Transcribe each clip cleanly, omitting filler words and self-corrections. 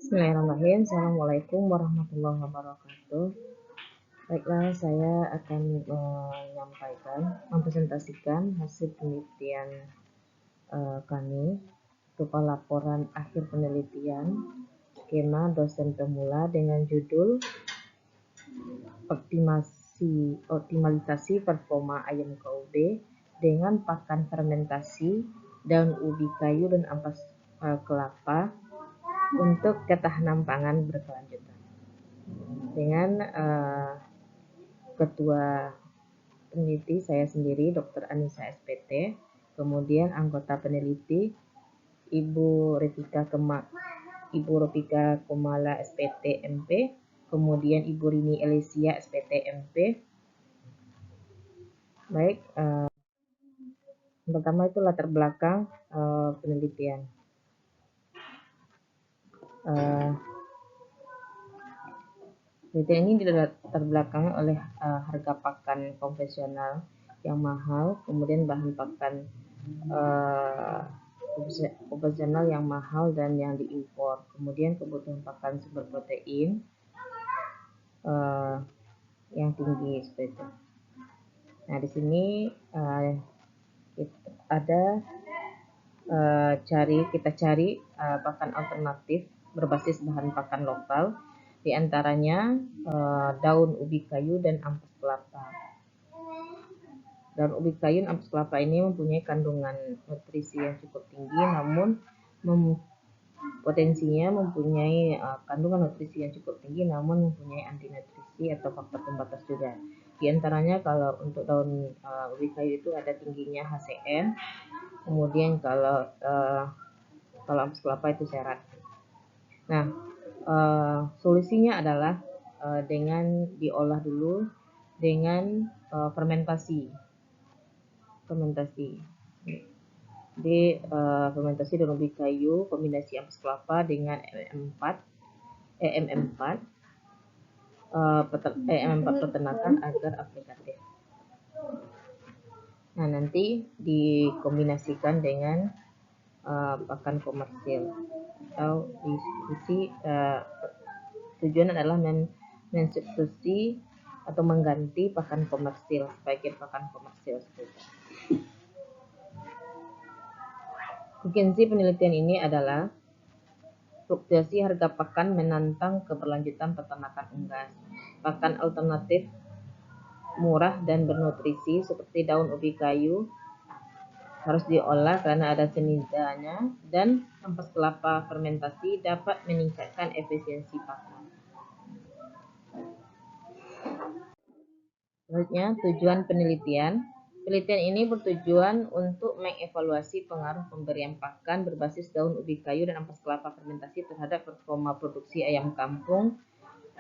Bismillahirrahmanirrahim. Assalamualaikum warahmatullahi wabarakatuh. Baiklah, saya akan mempresentasikan hasil penelitian kami berupa laporan akhir penelitian skema dosen pemula dengan judul optimalisasi performa ayam KUB dengan pakan fermentasi, daun ubi kayu dan ampas kelapa untuk ketahanan pangan berkelanjutan. Dengan ketua peneliti saya sendiri, Dr. Anissa SPT, kemudian anggota peneliti Ibu Ropika Komala SPT MP, kemudian Ibu Rini Elisia SPT MP. Baik, pertama itu latar belakang penelitian. Penelitian ini dilatar belakangi oleh harga pakan konvensional yang mahal, kemudian bahan pakan konvensional yang mahal dan yang diimpor, kemudian kebutuhan pakan sumber protein yang tinggi seperti itu. Nah, di sini kita cari pakan alternatif berbasis bahan pakan lokal, diantaranya daun ubi kayu dan ampas kelapa. Daun ubi kayu dan ampas kelapa ini mempunyai kandungan nutrisi yang cukup tinggi, namun potensinya mempunyai kandungan nutrisi yang cukup tinggi, namun mempunyai anti nutrisi atau faktor pembatas juga. Di antaranya kalau untuk daun ubi kayu itu ada tingginya HCN, kemudian kalau ampas kelapa itu serat. Nah, solusinya adalah dengan diolah dulu dengan fermentasi. Fermentasi daun ubi kayu kombinasi ampas kelapa dengan MM4 peternakan agar aplikatif. Nah, nanti dikombinasikan dengan pakan komersil atau diskusi. Tujuan adalah mensubstitusi atau mengganti pakan komersil sebagai pakan komersil. Urgensi penelitian ini adalah fluktuasi harga pakan menantang keberlanjutan peternakan unggas. Pakan alternatif murah dan bernutrisi seperti daun ubi kayu harus diolah karena ada cyanidanya, dan ampas kelapa fermentasi dapat meningkatkan efisiensi pakan. Selanjutnya, tujuan penelitian. Penelitian ini bertujuan untuk mengevaluasi pengaruh pemberian pakan berbasis daun ubi kayu dan ampas kelapa fermentasi terhadap performa produksi ayam kampung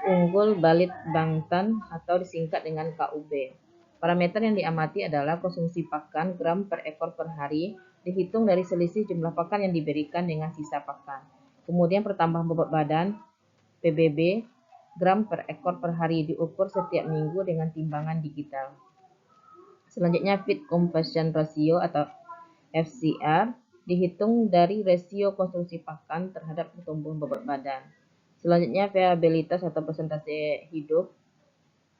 unggul Balit Bangtan atau disingkat dengan KUB. Parameter yang diamati adalah konsumsi pakan gram per ekor per hari dihitung dari selisih jumlah pakan yang diberikan dengan sisa pakan. Kemudian pertambahan bobot badan PBB gram per ekor per hari diukur setiap minggu dengan timbangan digital. Selanjutnya feed conversion ratio atau FCR dihitung dari rasio konsumsi pakan terhadap pertumbuhan bobot badan. Selanjutnya viabilitas atau persentase hidup,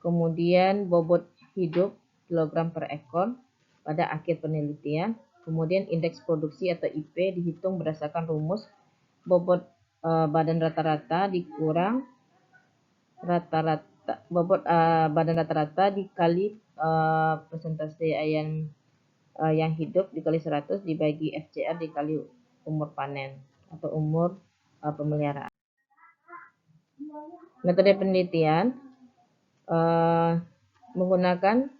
kemudian bobot hidup kilogram per ekor pada akhir penelitian, kemudian indeks produksi atau IP dihitung berdasarkan rumus bobot badan rata-rata dikurang bobot badan rata-rata dikali persentase ayam yang hidup dikali 100 dibagi FCR dikali umur panen atau umur pemeliharaan. Metode penelitian menggunakan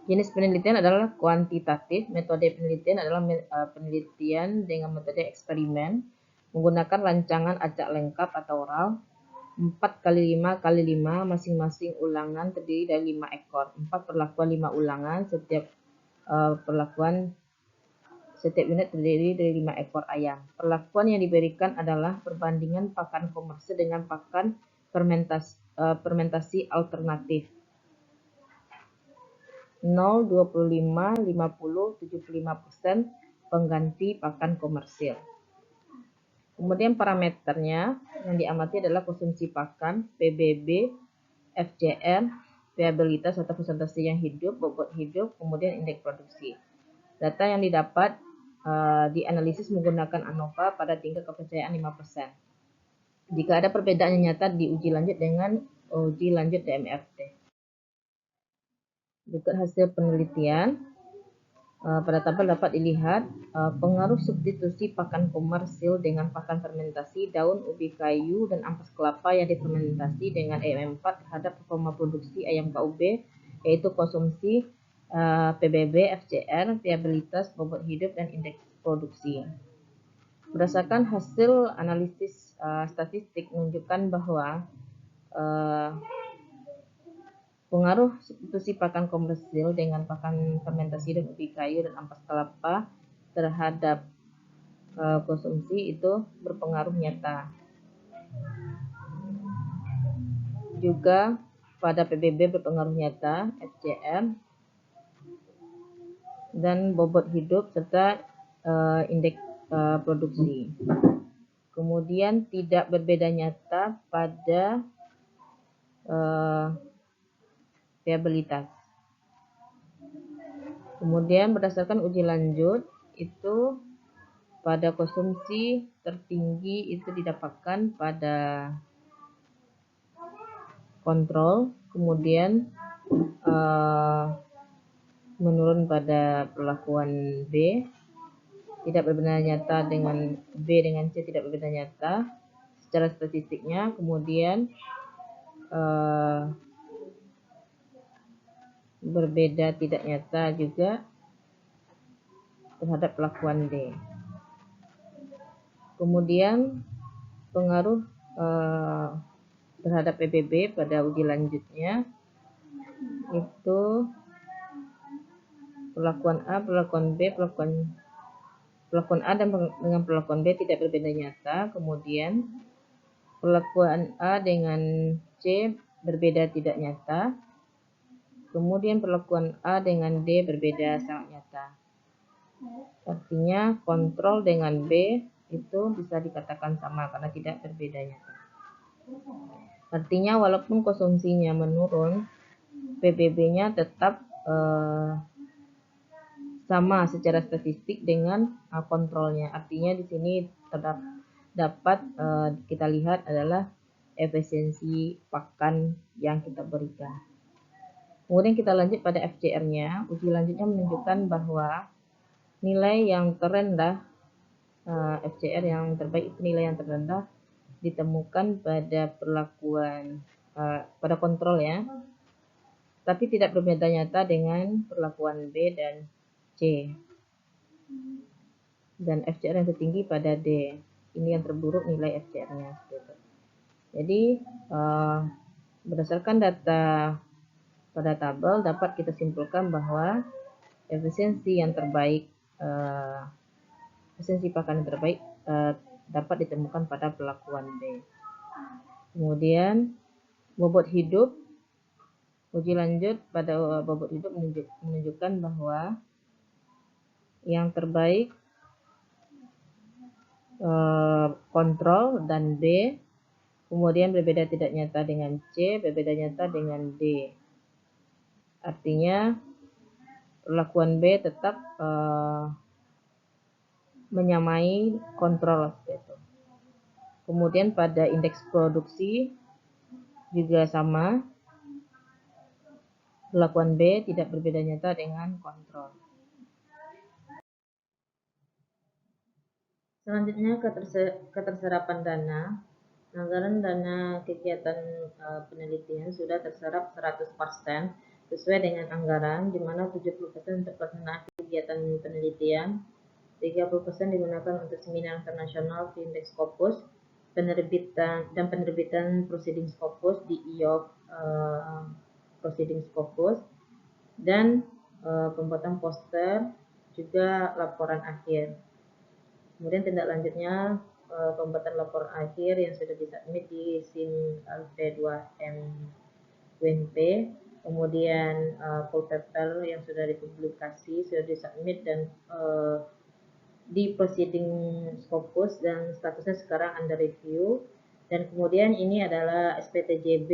jenis penelitian adalah kuantitatif. Metode penelitian adalah penelitian dengan metode eksperimen menggunakan rancangan acak lengkap atau RAL 4x5x5 masing-masing ulangan terdiri dari 5 ekor. 4 perlakuan 5 ulangan, setiap unit terdiri dari 5 ekor ayam. Perlakuan yang diberikan adalah perbandingan pakan komersil dengan pakan fermentasi alternatif. 0, 25, 50, 75% pengganti pakan komersil. Kemudian parameternya yang diamati adalah konsumsi pakan, PBB, FCR, viabilitas atau presentasi yang hidup, bobot hidup, kemudian indeks produksi. Data yang didapat dianalisis menggunakan ANOVA pada tingkat kepercayaan 5%. Jika ada perbedaan yang nyata, diuji lanjut dengan uji lanjut DMFT. Berikut hasil penelitian. Pada tabel dapat dilihat pengaruh substitusi pakan komersil dengan pakan fermentasi, daun ubi kayu, dan ampas kelapa yang difermentasi dengan EM4 terhadap performa produksi ayam KUB, yaitu konsumsi, PBB, FCR, viabilitas, bobot hidup, dan indeks produksi. Berdasarkan hasil analisis statistik menunjukkan bahwa pengaruh substitusi pakan komersil dengan pakan fermentasi dan ubi kayu dan ampas kelapa terhadap konsumsi itu berpengaruh nyata. Juga pada PBB berpengaruh nyata, FCR, dan bobot hidup serta indeks produksi. Kemudian tidak berbeda nyata pada viabilitas. Kemudian berdasarkan uji lanjut itu pada konsumsi tertinggi itu didapatkan pada kontrol, kemudian menurun pada perlakuan B, tidak berbeda nyata dengan B dengan C tidak berbeda nyata secara statistiknya, kemudian berbeda tidak nyata juga terhadap perlakuan D. Kemudian pengaruh terhadap PBB pada uji lanjutnya itu perlakuan A, perlakuan B, perlakuan A dan dengan perlakuan B tidak berbeda nyata. Kemudian perlakuan A dengan C berbeda tidak nyata. Kemudian perlakuan A dengan D berbeda sangat nyata. Artinya kontrol dengan B itu bisa dikatakan sama karena tidak berbeda nyata. Artinya walaupun konsumsinya menurun, PBB-nya tetap sama secara statistik dengan kontrolnya. Artinya di sini dapat kita lihat adalah efisiensi pakan yang kita berikan. Kemudian kita lanjut pada FCR-nya. Uji lanjutnya menunjukkan bahwa nilai yang terendah, FCR yang terbaik itu nilai yang terendah ditemukan pada perlakuan pada kontrol ya, tapi tidak berbeda nyata dengan perlakuan B dan C. Dan FCR yang tertinggi pada D. Ini yang terburuk nilai FCR-nya. Jadi berdasarkan data pada tabel dapat kita simpulkan bahwa efisiensi yang terbaik, efisiensi pakan yang terbaik dapat ditemukan pada perlakuan B. Kemudian bobot hidup, uji lanjut pada bobot hidup menunjukkan bahwa yang terbaik kontrol dan B, kemudian berbeda tidak nyata dengan C, berbeda nyata dengan D. Artinya perlakuan B tetap menyamai kontrol. Kemudian pada indeks produksi juga sama, perlakuan B tidak berbeda nyata dengan kontrol. Selanjutnya keterserapan dana. Anggaran dana kegiatan penelitian sudah terserap 100% sesuai dengan anggaran, di mana 70% untuk pelaksanaan kegiatan penelitian, 30% digunakan untuk seminar internasional Index Scopus, penerbitan Proceeding Scopus di IOP Proceeding Scopus, dan pembuatan poster, juga laporan akhir. Kemudian tindak lanjutnya pembuatan laporan akhir yang sudah disubmit di SIN LP2M WNP, kemudian full paper yang sudah dipublikasi, sudah disubmit dan di proceeding Scopus dan statusnya sekarang under review. Dan kemudian ini adalah SPTJB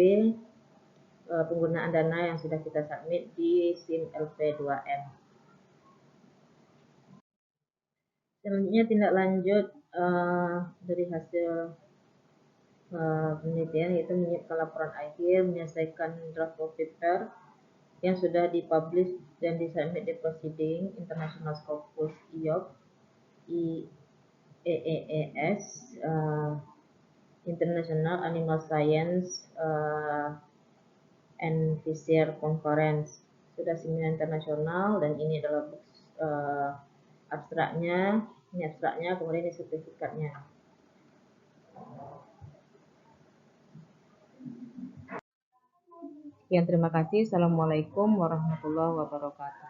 penggunaan dana yang sudah kita submit di SIM LP2M. Selanjutnya tindak lanjut dari hasil penelitian, yaitu menyiapkan laporan akhir, menyelesaikan draft of paper yang sudah dipublish dan disubmit di proceeding International Scopus IOP IEEES International Animal Science and Fishery Conference. Sudah seminar internasional, dan ini adalah abstraknya, kemudian ini sertifikatnya. Sekian, terima kasih. Assalamualaikum warahmatullahi wabarakatuh.